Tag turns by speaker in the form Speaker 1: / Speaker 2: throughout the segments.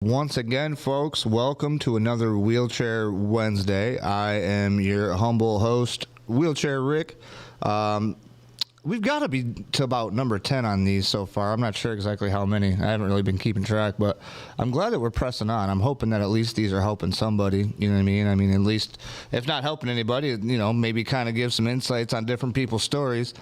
Speaker 1: Once again, folks, welcome to another Wheelchair Wednesday. I am your humble host, Wheelchair Rick. We've got to be to about number 10 on these so far. I'm not sure exactly how many. I haven't really been keeping track, but I'm glad that we're pressing on. I'm hoping that at least these are helping somebody. You know what I mean? I mean, at least, if not helping anybody, maybe kind of give some insights on different people's stories.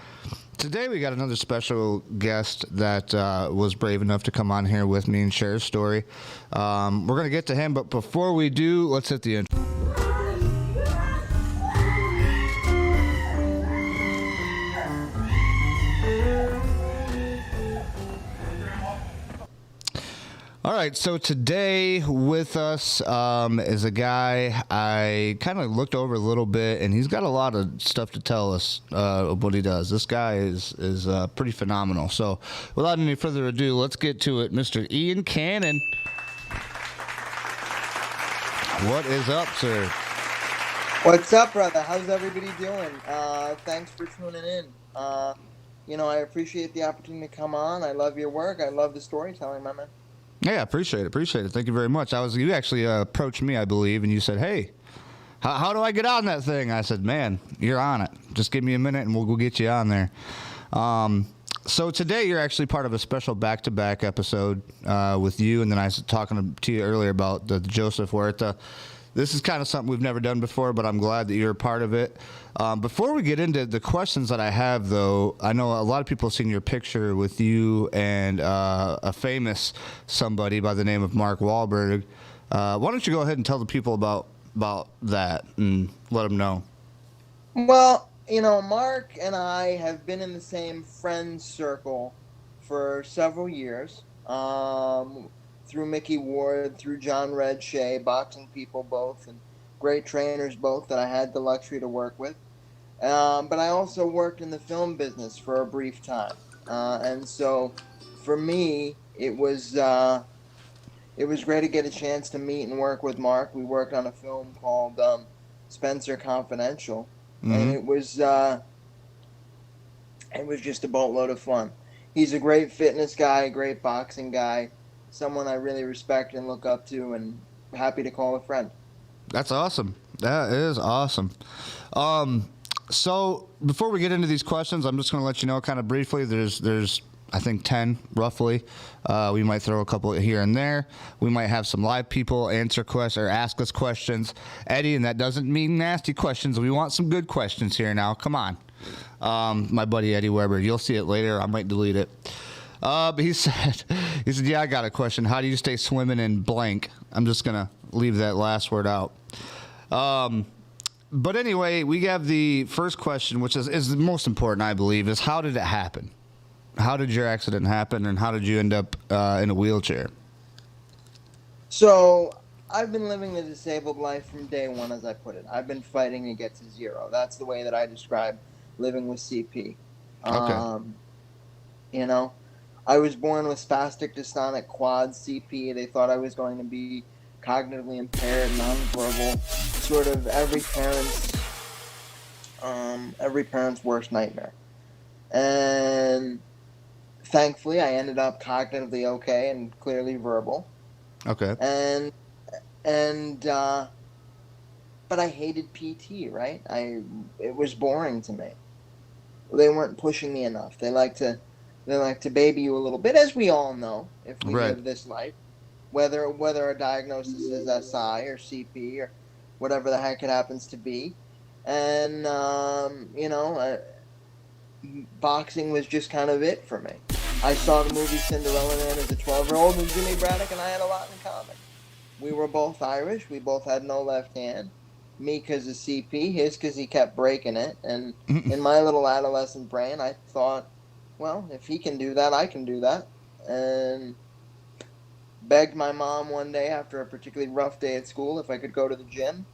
Speaker 1: Today we got another special guest that was brave enough to come on here with me and share his story. We're going to get to him, but before we do, let's hit the intro. All right, so today with us is a guy I kind of looked over a little bit, and he's got a lot of stuff to tell us of what he does. This guy is pretty phenomenal. So without any further ado, let's get to it. Mr. Ian Cannon. What is up, sir?
Speaker 2: What's up, brother? How's everybody doing? Thanks for tuning in. I appreciate the opportunity to come on. I love your work. I love the storytelling, my man.
Speaker 1: Yeah, appreciate it. Thank you very much. You actually approached me, I believe, and you said, "Hey, how do I get on that thing?" I said, "Man, you're on it. Just give me a minute, and we'll get you on there." So today you're actually part of a special back-to-back episode with you, and then I was talking to you earlier about the Joseph Huerta. This is kind of something we've never done before, but I'm glad that you're a part of it. Before we get into the questions that I have, though, I know a lot of people have seen your picture with you and a famous somebody by the name of Mark Wahlberg. Why don't you go ahead and tell the people about that and let them know?
Speaker 2: Well, Mark and I have been in the same friend circle for several years. Through Mickey Ward, through John Redshay, boxing people both, and great trainers both that I had the luxury to work with. But I also worked in the film business for a brief time. And so for me, it was great to get a chance to meet and work with Mark. We worked on a film called Spencer Confidential. Mm-hmm. And it was just a boatload of fun. He's a great fitness guy, great boxing guy, someone I really respect and look up to, and happy to call a friend.
Speaker 1: That's awesome. That is awesome. So before we get into these questions, I'm just going to let you know kind of briefly, there's I think 10 roughly. We might throw a couple here and there. We might have some live people answer questions or ask us questions. Eddie, and that doesn't mean nasty questions. We want some good questions here now. Come on. My buddy Eddie Weber. You'll see it later. I might delete it. But he said, yeah, I got a question. How do you stay swimming in blank? I'm just going to leave that last word out. But anyway, we have the first question, which is the most important, I believe, is how did it happen? How did your accident happen, and how did you end up in a wheelchair?
Speaker 2: So I've been living the disabled life from day one, as I put it. I've been fighting to get to zero. That's the way that I describe living with CP.
Speaker 1: Okay.
Speaker 2: I was born with spastic dystonic quad CP. They thought I was going to be cognitively impaired, nonverbal, sort of every parent's worst nightmare. And thankfully, I ended up cognitively okay and clearly verbal.
Speaker 1: Okay.
Speaker 2: But I hated PT, right? It was boring to me. They weren't pushing me enough. They like to baby you a little bit, as we all know, if we live this life. Whether a diagnosis is SI or CP or whatever the heck it happens to be. And, boxing was just kind of it for me. I saw the movie Cinderella Man as a 12-year-old, and Jimmy Braddock and I had a lot in common. We were both Irish. We both had no left hand. Me because of CP, his because he kept breaking it. And in my little adolescent brain, I thought, well, if he can do that, I can do that. And begged my mom one day after a particularly rough day at school if I could go to the gym.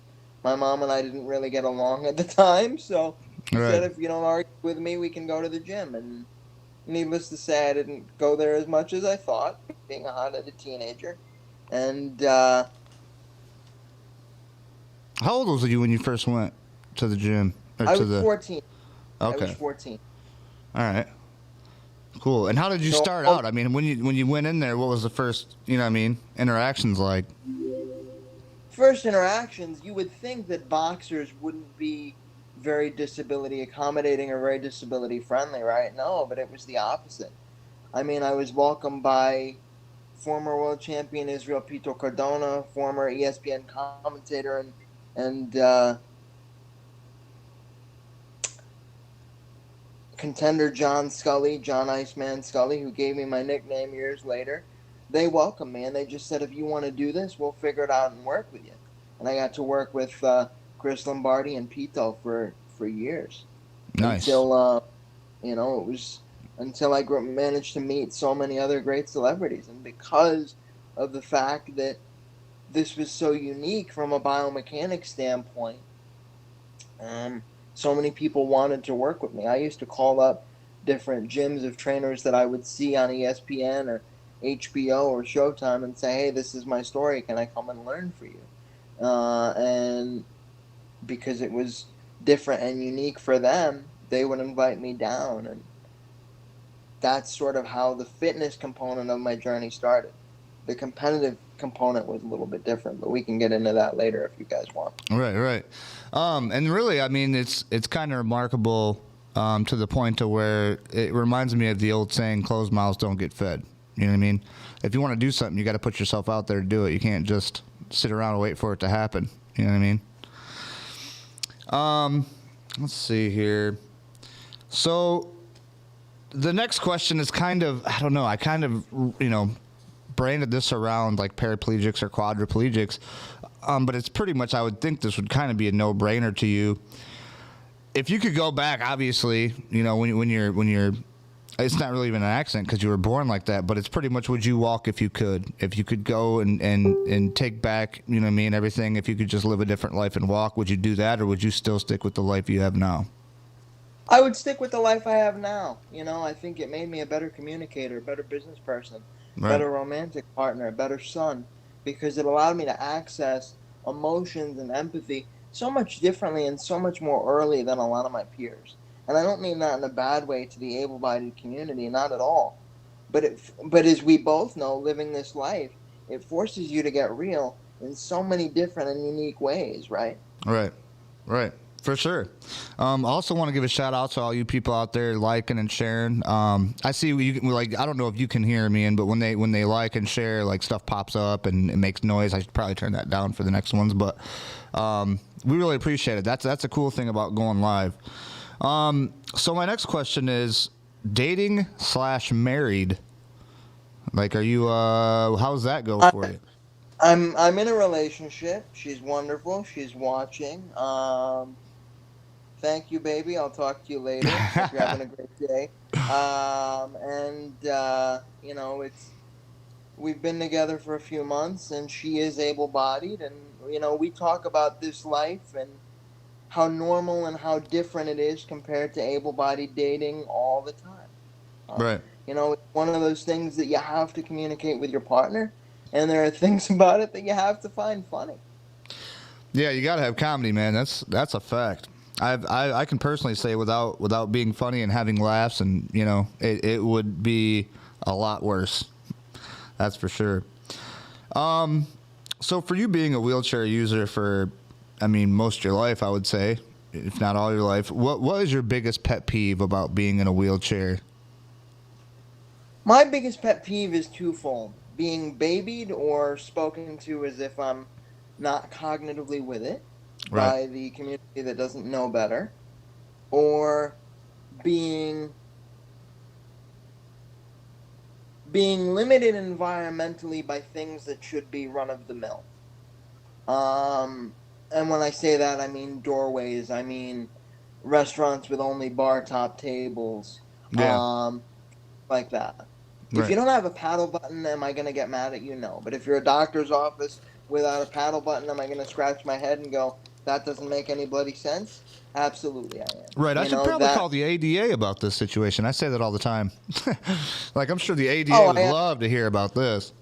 Speaker 2: My mom and I didn't really get along at the time, so she said, if you don't argue with me, we can go to the gym. And needless to say, I didn't go there as much as I thought, being a hot-headed teenager. And
Speaker 1: how old was you when you first went to the gym?
Speaker 2: I was 14.
Speaker 1: Okay.
Speaker 2: I was 14.
Speaker 1: All right. Cool. And how did you
Speaker 2: So,
Speaker 1: start out? I mean, when you went in there, what was the first, interactions like?
Speaker 2: first interactions, you would think that boxers wouldn't be very disability accommodating or very disability friendly, right? No, but it was the opposite. I mean, I was welcomed by former world champion Israel Pito Cardona, former ESPN commentator, and contender John Scully, John Iceman Scully, who gave me my nickname years later. They welcomed me and they just said, if you want to do this, we'll figure it out and work with you. And I got to work with Chris Lombardi and Pito for years.
Speaker 1: Nice.
Speaker 2: Until, it was until I managed to meet so many other great celebrities. And because of the fact that this was so unique from a biomechanics standpoint, so many people wanted to work with me. I used to call up different gyms of trainers that I would see on ESPN or HBO or Showtime and say, hey, this is my story. Can I come and learn for you? And because it was different and unique for them, they would invite me down. And that's sort of how the fitness component of my journey started. The competitive component was a little bit different, but we can get into that later if you guys want.
Speaker 1: Right. And really, I mean, it's kind of remarkable to the point to where it reminds me of the old saying, closed mouths don't get fed. You know what I mean? If you want to do something, you got to put yourself out there to do it. You can't just sit around and wait for it to happen. You know what I mean? Let's see here. So the next question is kind of, I don't know, I kind of, branded this around like paraplegics or quadriplegics, but it's pretty much, I would think this would kind of be a no-brainer to you. If you could go back, obviously, when you're, it's not really even an accident because you were born like that, but it's pretty much, would you walk if you could go and take back, everything, if you could just live a different life and walk, would you do that, or would you still stick with the life you have now?
Speaker 2: I would stick with the life I have now. I think it made me a better communicator, a better business person,
Speaker 1: Right.
Speaker 2: better romantic partner, a better son, because it allowed me to access emotions and empathy so much differently and so much more early than a lot of my peers. And I don't mean that in a bad way to the able-bodied community, not at all. But as we both know, living this life, it forces you to get real in so many different and unique ways, right?
Speaker 1: Right. For sure. I also want to give a shout out to all you people out there liking and sharing. I see I don't know if you can hear me, but when they like and share, like, stuff pops up and it makes noise. I should probably turn that down for the next ones, but we really appreciate it. That's a cool thing about going live. So my next question is dating/married. Like, are you? How's that go for you?
Speaker 2: I'm in a relationship. She's wonderful. She's watching. Thank you, baby. I'll talk to you later. Hope you're having a great day. We've been together for a few months, and she is able-bodied, and we talk about this life and how normal and how different it is compared to able-bodied dating all the time.
Speaker 1: Right.
Speaker 2: It's one of those things that you have to communicate with your partner, and there are things about it that you have to find funny.
Speaker 1: Yeah, you got to have comedy, man. That's a fact. I can personally say without being funny and having laughs, and it would be a lot worse. That's for sure. So for you being a wheelchair user for, most of your life, I would say, if not all your life, what is your biggest pet peeve about being in a wheelchair?
Speaker 2: My biggest pet peeve is twofold: being babied or spoken to as if I'm not cognitively with it,
Speaker 1: Right.
Speaker 2: by the community that doesn't know better, or being limited environmentally by things that should be run of the mill. And when I say that, I mean doorways, I mean restaurants with only bar top tables,
Speaker 1: Yeah.
Speaker 2: like that. If
Speaker 1: Right.
Speaker 2: you don't have a paddle button, am I going to get mad at you? No. But if you're a doctor's office without a paddle button, am I going to scratch my head and go, that doesn't make any bloody sense? Absolutely I am.
Speaker 1: Right. I should probably call the ADA about this situation. I say that all the time. Like, I'm sure the ADA would love to hear about this.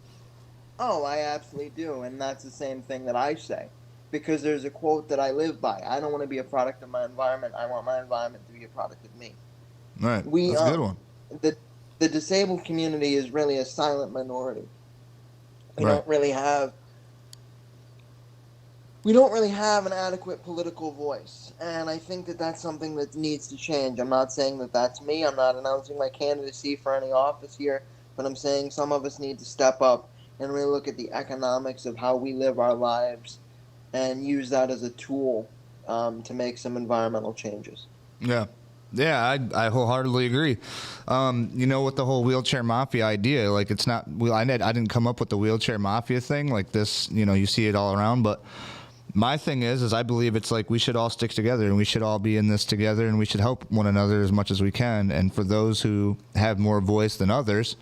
Speaker 2: Oh, I absolutely do. And that's the same thing that I say. Because there's a quote that I live by. I don't want to be a product of my environment. I want my environment to be a product of me.
Speaker 1: Right. That's a good one.
Speaker 2: The the disabled community is really a silent minority. We
Speaker 1: Right.
Speaker 2: don't really have we don't really have an adequate political voice, and I think that that's something that needs to change. I'm not saying that that's me. I'm not announcing my candidacy for any office here, but I'm saying some of us need to step up and really look at the economics of how we live our lives and use that as a tool to make some environmental changes.
Speaker 1: Yeah. Yeah, I wholeheartedly agree. With the whole wheelchair mafia idea, like it's not. I didn't come up with the wheelchair mafia thing. Like this, you see it all around. But my thing is I believe it's like we should all stick together and we should all be in this together and we should help one another as much as we can. And for those who have more voice than others,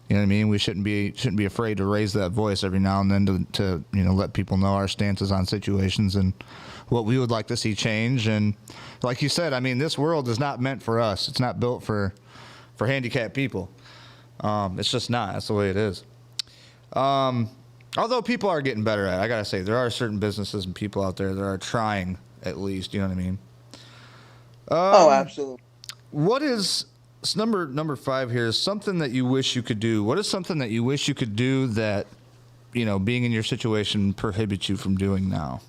Speaker 1: you know what I mean. We shouldn't be afraid to raise that voice every now and then to let people know our stances on situations and what we would like to see change. And like you said, I mean, this world is not meant for us. It's not built for handicapped people. It's just not. That's the way it is. Although people are getting better at it, I gotta say there are certain businesses and people out there that are trying at least. You know what I mean?
Speaker 2: Oh, absolutely.
Speaker 1: What is number 5 here is something that you wish you could do. What is something that you wish you could do that, being in your situation prohibits you from doing now?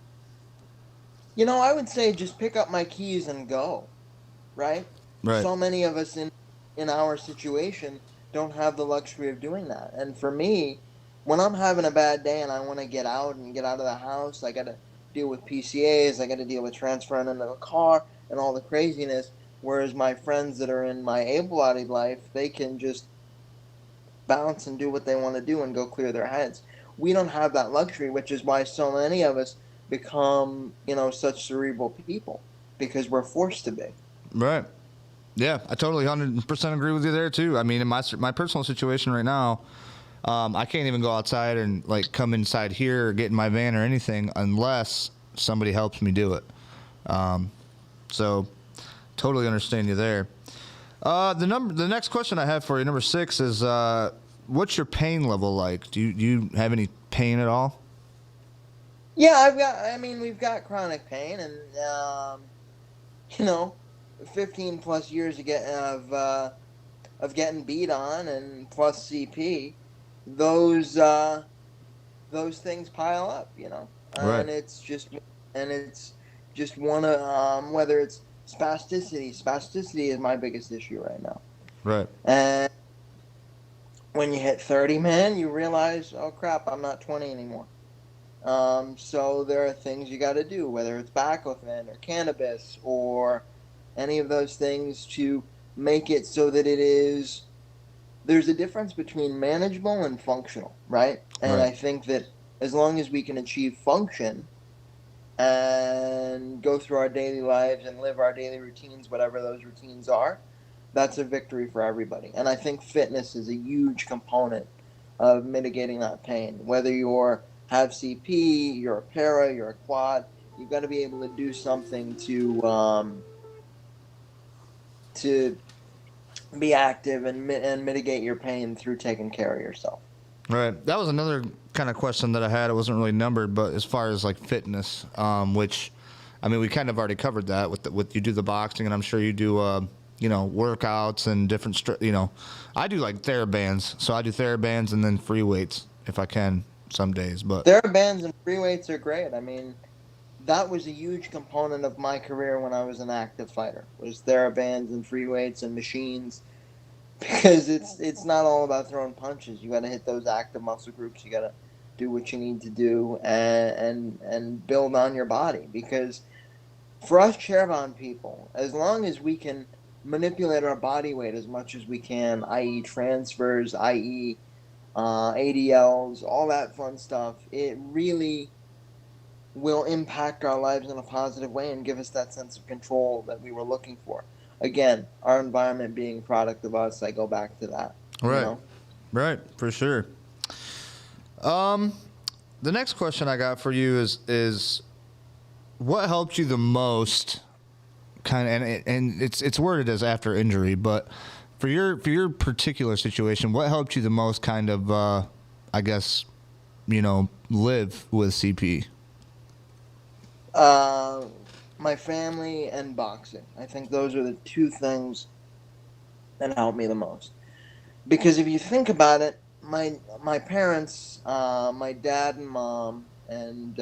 Speaker 2: I would say just pick up my keys and go, right?
Speaker 1: Right.
Speaker 2: So many of us in our situation don't have the luxury of doing that. And for me, when I'm having a bad day and I want to get out and get out of the house, I got to deal with PCAs, I got to deal with transferring into a car and all the craziness. Whereas my friends that are in my able-bodied life, they can just bounce and do what they want to do and go clear their heads. We don't have that luxury, which is why so many of us become, such cerebral people, because we're forced to be.
Speaker 1: Right. Yeah, I totally 100% agree with you there too. I mean, in my personal situation right now, I can't even go outside and like come inside here or get in my van or anything unless somebody helps me do it. So totally understand you there. The next question I have for you, number 6, is what's your pain level like? Do you have any pain at all?
Speaker 2: Yeah, we've got chronic pain, and 15 plus years of getting beat on, and plus CP, those things pile up,
Speaker 1: Right.
Speaker 2: and it's just one of whether it's spasticity. Spasticity is my biggest issue right now,
Speaker 1: Right.
Speaker 2: and when you hit 30, man, you realize, oh crap, I'm not 20 anymore. So there are things you got to do, whether it's baclofen or cannabis or any of those things to make it so that there's a difference between manageable and functional, right? And
Speaker 1: Right.
Speaker 2: I think that as long as we can achieve function and go through our daily lives and live our daily routines, whatever those routines are, that's a victory for everybody. And I think fitness is a huge component of mitigating that pain. Whether have CP, you're a para, you're a quad, you've got to be able to do something to be active and mitigate your pain through taking care of yourself.
Speaker 1: Right. That was another kind of question that I had. It wasn't really numbered, but as far as like fitness, which, I mean, we kind of already covered that with you do the boxing, and I'm sure you do, workouts and different, I do like TheraBands. So I do TheraBands and then free weights if I can some days. But
Speaker 2: TheraBands and free weights are great. I mean, that was a huge component of my career when I was an active fighter, was TheraBands and free weights and machines. Because it's not all about throwing punches. You got to hit those active muscle groups. You got to do what you need to do and build on your body. Because for us Chairbound people, as long as we can manipulate our body weight as much as we can, i.e. transfers, i.e. ADLs, all that fun stuff, it really will impact our lives in a positive way and give us that sense of control that we were looking for. Again, our environment being a product of us, I go back to that.
Speaker 1: Right. Right, for sure. The next question I got for you is what helped you the most, and it's worded as after injury, but for your particular situation, what helped you the most kind of I guess, live with CP?
Speaker 2: My family and boxing. I think those are the two things that helped me the most. Because if you think about it, my parents, my dad and mom, and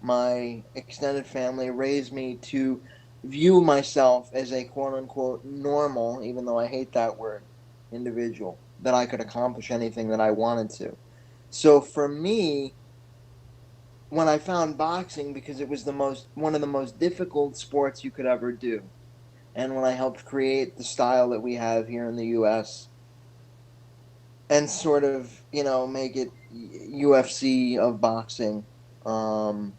Speaker 2: my extended family raised me to view myself as a quote unquote normal, even though I hate that word, individual, that I could accomplish anything that I wanted to. So for me, when I found boxing, because it was one of the most difficult sports you could ever do, and when I helped create the style that we have here in the US and sort of, make it UFC of boxing, um,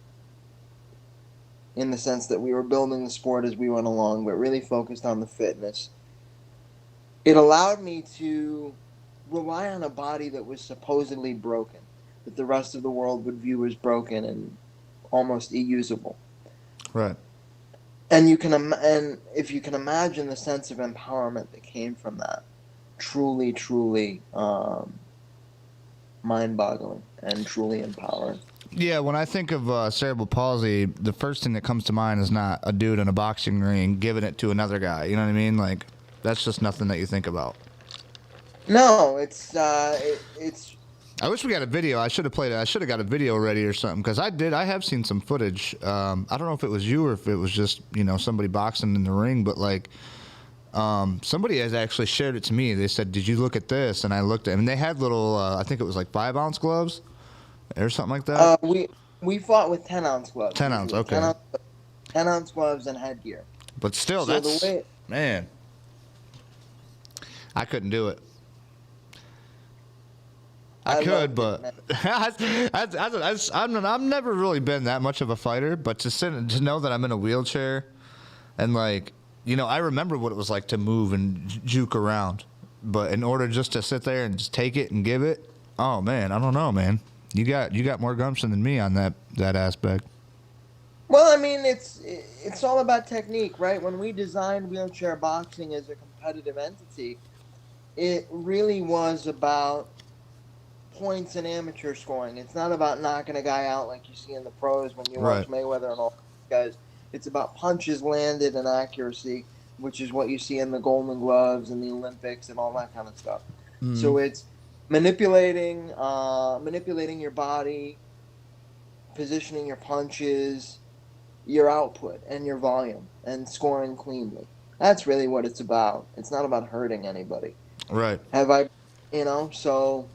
Speaker 2: in the sense that we were building the sport as we went along, but really focused on the fitness. It allowed me to rely on a body that was supposedly broken, that the rest of the world would view as broken and almost unusable.
Speaker 1: Right.
Speaker 2: And and if you can imagine the sense of empowerment that came from that, truly, truly mind-boggling and truly empowering.
Speaker 1: Yeah, when I think of cerebral palsy, the first thing that comes to mind is not a dude in a boxing ring giving it to another guy. You know what I mean? Like, that's just nothing that you think about.
Speaker 2: No, it's.
Speaker 1: I wish we got a video. I should have played it. I should have got a video ready or something because I have seen some footage. I don't know if it was you or if it was just somebody boxing in the ring, but like somebody has actually shared it to me. They said, "Did you look at this?" And I looked at it, and they had little. I think it was like 5-ounce gloves or something like that.
Speaker 2: We fought with 10-ounce gloves.
Speaker 1: 10-ounce, okay.
Speaker 2: 10-ounce gloves and headgear.
Speaker 1: But still,
Speaker 2: So
Speaker 1: that's
Speaker 2: the way
Speaker 1: man. I couldn't do it. I could, but I've never really been that much of a fighter. But to know that I'm in a wheelchair, and like I remember what it was like to move and juke around. But in order just to sit there and just take it and give it, oh man, I don't know, man. You got more gumption than me on that aspect.
Speaker 2: Well, I mean, it's all about technique, right? When we designed wheelchair boxing as a competitive entity, it really was about points and amateur scoring. It's not about knocking a guy out like you see in the pros when you watch Mayweather and all those guys. It's about punches landed and accuracy, which is what you see in the Golden Gloves and the Olympics and all that kind of stuff.
Speaker 1: Mm.
Speaker 2: So it's manipulating your body, positioning your punches, your output, and your volume, and scoring cleanly. That's really what it's about. It's not about hurting anybody.
Speaker 1: Right.
Speaker 2: So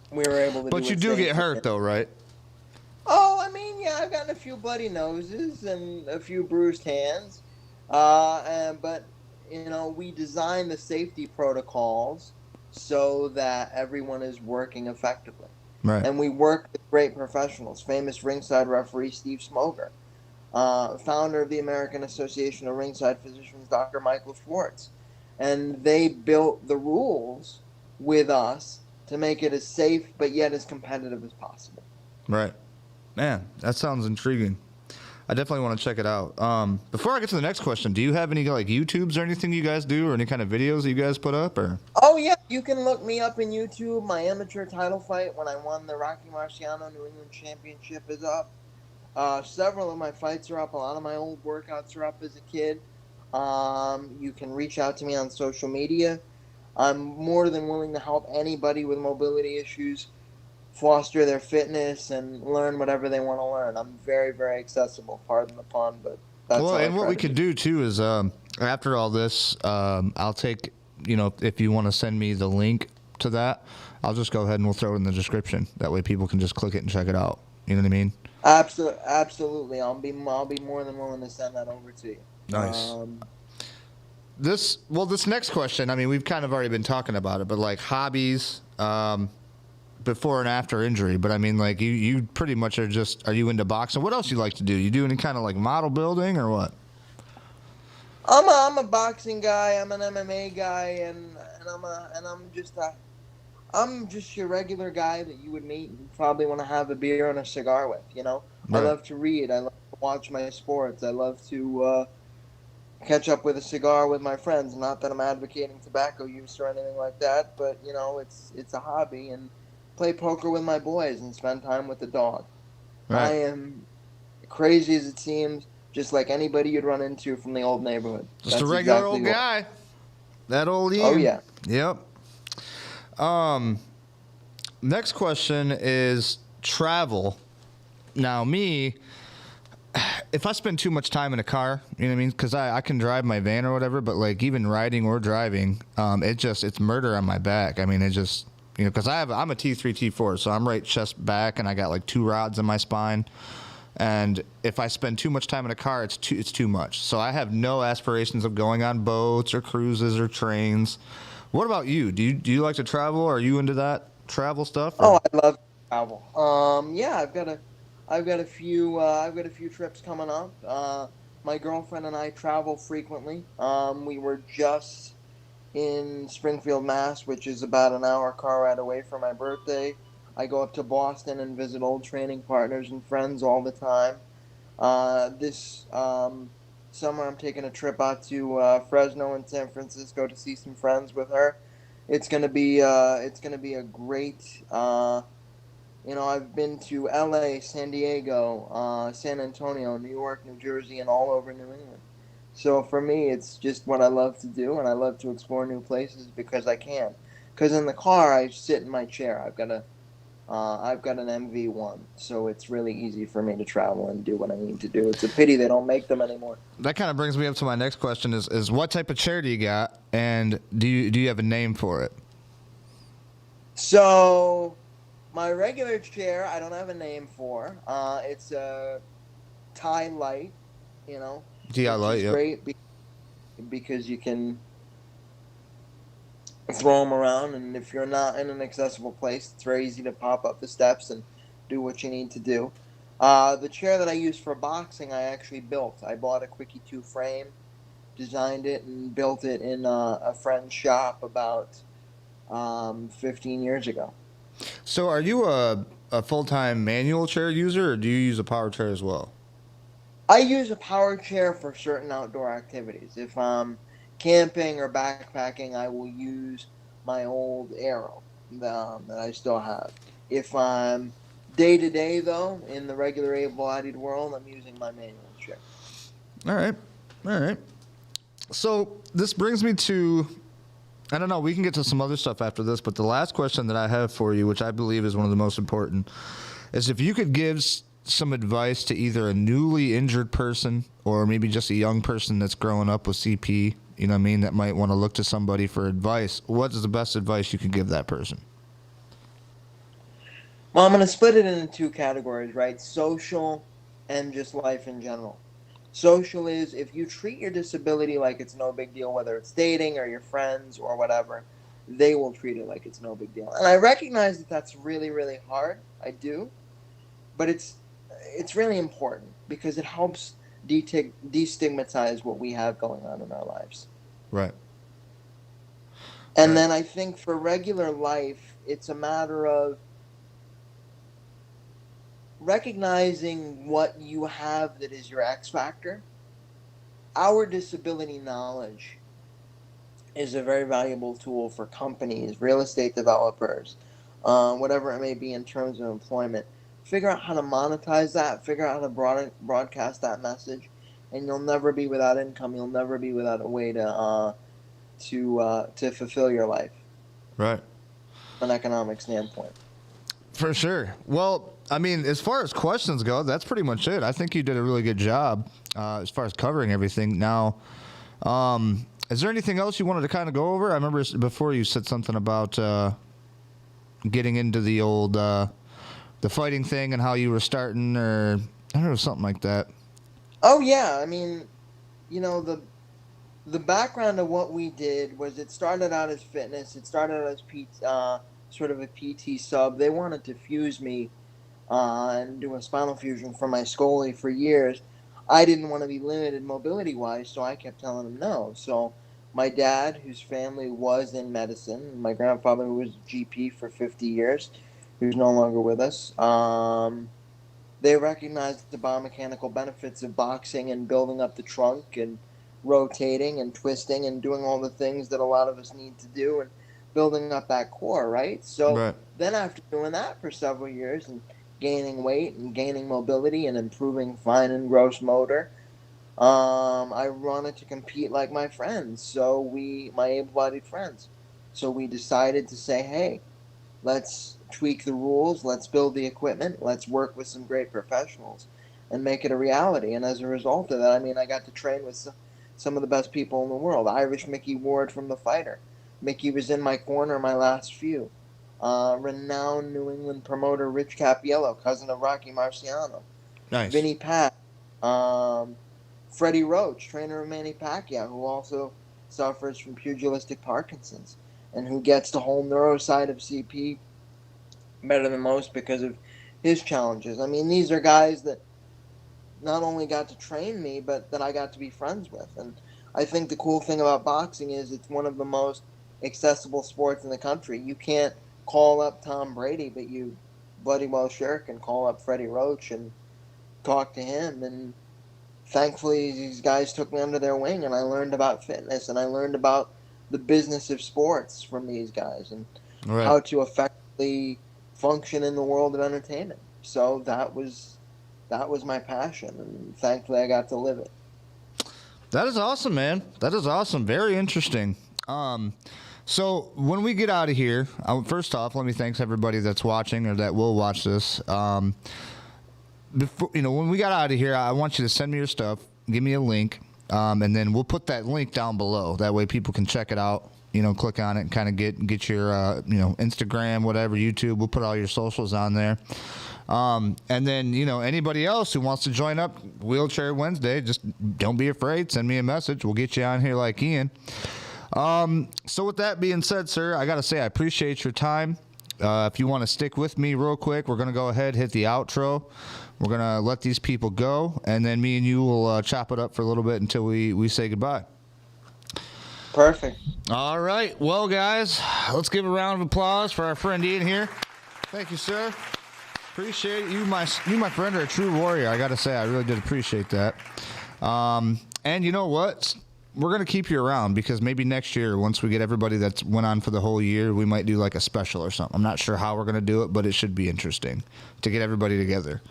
Speaker 2: we were able to.
Speaker 1: But you do get hurt, though, right?
Speaker 2: Oh, I mean, yeah, I've gotten a few bloody noses and a few bruised hands. But we design the safety protocols so that everyone is working effectively.
Speaker 1: Right.
Speaker 2: And we work with great professionals. Famous ringside referee Steve Smoger, founder of the American Association of Ringside Physicians, Dr. Michael Schwartz. And they built the rules with us to make it as safe but yet as competitive as possible.
Speaker 1: Right. Man, that sounds intriguing. I definitely want to check it out. Before I get to the next question, do you have any like YouTubes or anything you guys do, or any kind of videos that you guys put up? Or
Speaker 2: Oh yeah, you can look me up in YouTube. My amateur title fight when I won the Rocky Marciano New England Championship is up. Several of my fights are up. A lot of my old workouts are up as a kid. You can reach out to me on social media. I'm more than willing to help anybody with mobility issues foster their fitness and learn whatever they want to learn. I'm very, very accessible. Pardon the pun, but that's
Speaker 1: well,
Speaker 2: all
Speaker 1: and what we could do too is after all this, I'll take if you want to send me the link to that, I'll just go ahead and we'll throw it in the description. That way, people can just click it and check it out. You know what I mean?
Speaker 2: Absolutely. I'll be more than willing to send that over to you.
Speaker 1: Nice. This next question, I mean, we've kind of already been talking about it, but like hobbies, before and after injury. But I mean, like you pretty much are you into boxing? What else you like to do? You do any kind of like model building or what?
Speaker 2: I'm a boxing guy. I'm an MMA guy, and I'm just your regular guy that you would meet and probably want to have a beer and a cigar with.
Speaker 1: Right.
Speaker 2: I love to read. I love to watch my sports. I love to catch up with a cigar with my friends. Not that I'm advocating tobacco use or anything like that, but it's a hobby, and play poker with my boys and spend time with the dog.
Speaker 1: Right.
Speaker 2: I am crazy as it seems, just like anybody you'd run into from the old neighborhood.
Speaker 1: Just a regular old guy. That old
Speaker 2: Oh
Speaker 1: Ian.
Speaker 2: yeah.
Speaker 1: Yep. Next question is travel. Now, me, if I spend too much time in a car, you know what I mean? Because I can drive my van or whatever, but like even riding or driving, it's murder on my back. I mean, it just, because I'm a T3, T4, so I'm right chest back, and I got like 2 rods in my spine. And if I spend too much time in a car, it's too much. So I have no aspirations of going on boats or cruises or trains. What about you? Do you like to travel? Are you into that travel stuff? Or?
Speaker 2: Oh, I love travel. Yeah, I've got a few trips coming up. My girlfriend and I travel frequently. We were just in Springfield, Mass, which is about an hour car ride away for my birthday. I go up to Boston and visit old training partners and friends all the time. This summer, I'm taking a trip out to Fresno and San Francisco to see some friends with her. It's gonna be a great. I've been to L.A., San Diego, San Antonio, New York, New Jersey, and all over New England. So for me, it's just what I love to do, and I love to explore new places because I can. Because in the car, I sit in my chair. I've got an MV1, so it's really easy for me to travel and do what I need to do. It's a pity they don't make them anymore.
Speaker 1: That kind of brings me up to my next question: is what type of chair do you got, and do you have a name for it?
Speaker 2: So my regular chair, I don't have a name for. It's a Tie Light, you know,
Speaker 1: DI
Speaker 2: which
Speaker 1: Light,
Speaker 2: is
Speaker 1: yep.
Speaker 2: great because you can throw them around, and if you're not in an accessible place, it's very easy to pop up the steps and do what you need to do. The chair that I use for boxing, I actually built. I bought a Quickie 2 frame, designed it, and built it in a friend's shop about 15 years ago.
Speaker 1: So, are you a full time manual chair user, or do you use a power chair as well?
Speaker 2: I use a power chair for certain outdoor activities. If I'm camping or backpacking, I will use my old Arrow that I still have. If I'm day to day, though, in the regular able-bodied world, I'm using my manual chair.
Speaker 1: All right, all right. So this brings me to, I don't know, we can get to some other stuff after this, but the last question that I have for you, which I believe is one of the most important, is if you could give some advice to either a newly injured person or maybe just a young person that's growing up with CP, you know what I mean, that might want to look to somebody for advice, what is the best advice you can give that person?
Speaker 2: Well, I'm going to split it into 2 categories, right? Social and just life in general. Social is if you treat your disability like it's no big deal, whether it's dating or your friends or whatever, they will treat it like it's no big deal. And I recognize that that's really, really hard. I do, but it's really important because it helps destigmatize what we have going on in our lives.
Speaker 1: Right.
Speaker 2: And
Speaker 1: Right.
Speaker 2: then I think for regular life, it's a matter of recognizing what you have that is your X factor. Our disability knowledge is a very valuable tool for companies, real estate developers, whatever it may be in terms of employment. Figure out how to monetize that, figure out how to broadcast that message, and you'll never be without income. You'll never be without a way to fulfill your life
Speaker 1: Right.
Speaker 2: from an economic standpoint.
Speaker 1: For sure. Well, I mean, as far as questions go, that's pretty much it. I think you did a really good job as far as covering everything. Now, is there anything else you wanted to kind of go over? I remember before you said something about getting into the old the fighting thing and how you were starting, or I don't know, something like that.
Speaker 2: Oh yeah, I mean, the background of what we did was it started out as fitness. It started out as sort of a PT sub. They wanted to fuse me and do a spinal fusion for my scoli for years. I didn't want to be limited mobility wise, so I kept telling them no. So my dad, whose family was in medicine, my grandfather, who was a GP for 50 years, who's no longer with us, they recognized the biomechanical benefits of boxing and building up the trunk and rotating and twisting and doing all the things that a lot of us need to do and building up that core, right? So
Speaker 1: Right.
Speaker 2: then after doing that for several years and gaining weight and gaining mobility and improving fine and gross motor, I wanted to compete like my friends, my able-bodied friends. So we decided to say, hey, let's tweak the rules, let's build the equipment, let's work with some great professionals and make it a reality. And as a result of that, I mean, I got to train with some of the best people in the world. Irish Mickey Ward from The Fighter. Mickey was in my corner my last few. Renowned New England promoter Rich Cappiello, cousin of Rocky Marciano.
Speaker 1: Nice.
Speaker 2: Vinny Pat. Freddie Roach, trainer of Manny Pacquiao, who also suffers from pugilistic Parkinson's and who gets the whole neuro side of CP better than most because of his challenges. I mean, these are guys that not only got to train me, but that I got to be friends with. And I think the cool thing about boxing is it's one of the most accessible sports in the country. You can't call up Tom Brady, but you bloody well sure can call up Freddie Roach and talk to him. And thankfully, these guys took me under their wing, and I learned about fitness, and I learned about the business of sports from these guys and how to effectively function in the world of entertainment. So that was my passion, and thankfully I got to live it.
Speaker 1: That is awesome, man. That is awesome. Very interesting. So when we get out of here, first off, let me thank everybody that's watching or that will watch this. Before, when we got out of here, I want you to send me your stuff, give me a link, and then we'll put that link down below. That way people can check it out, click on it and kind of get your, Instagram, whatever, YouTube. We'll put all your socials on there. And then, anybody else who wants to join up Wheelchair Wednesday, just don't be afraid. Send me a message. We'll get you on here like Ian. So with that being said, sir, I got to say I appreciate your time. If you want to stick with me real quick, we're going to go ahead, hit the outro. We're going to let these people go, and then me and you will chop it up for a little bit until we say goodbye.
Speaker 2: Perfect.
Speaker 1: All right. Well, guys, let's give a round of applause for our friend Ian here. Thank you, sir. Appreciate it. You, my friend, are a true warrior. I got to say, I really did appreciate that. And you know what? We're going to keep you around because maybe next year, once we get everybody that's went on for the whole year, we might do like a special or something. I'm not sure how we're going to do it, but it should be interesting to get everybody together.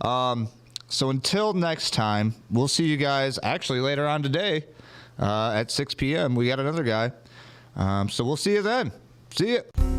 Speaker 1: So until next time, we'll see you guys actually later on today at 6 p.m. We got another guy. So we'll see you then. See you.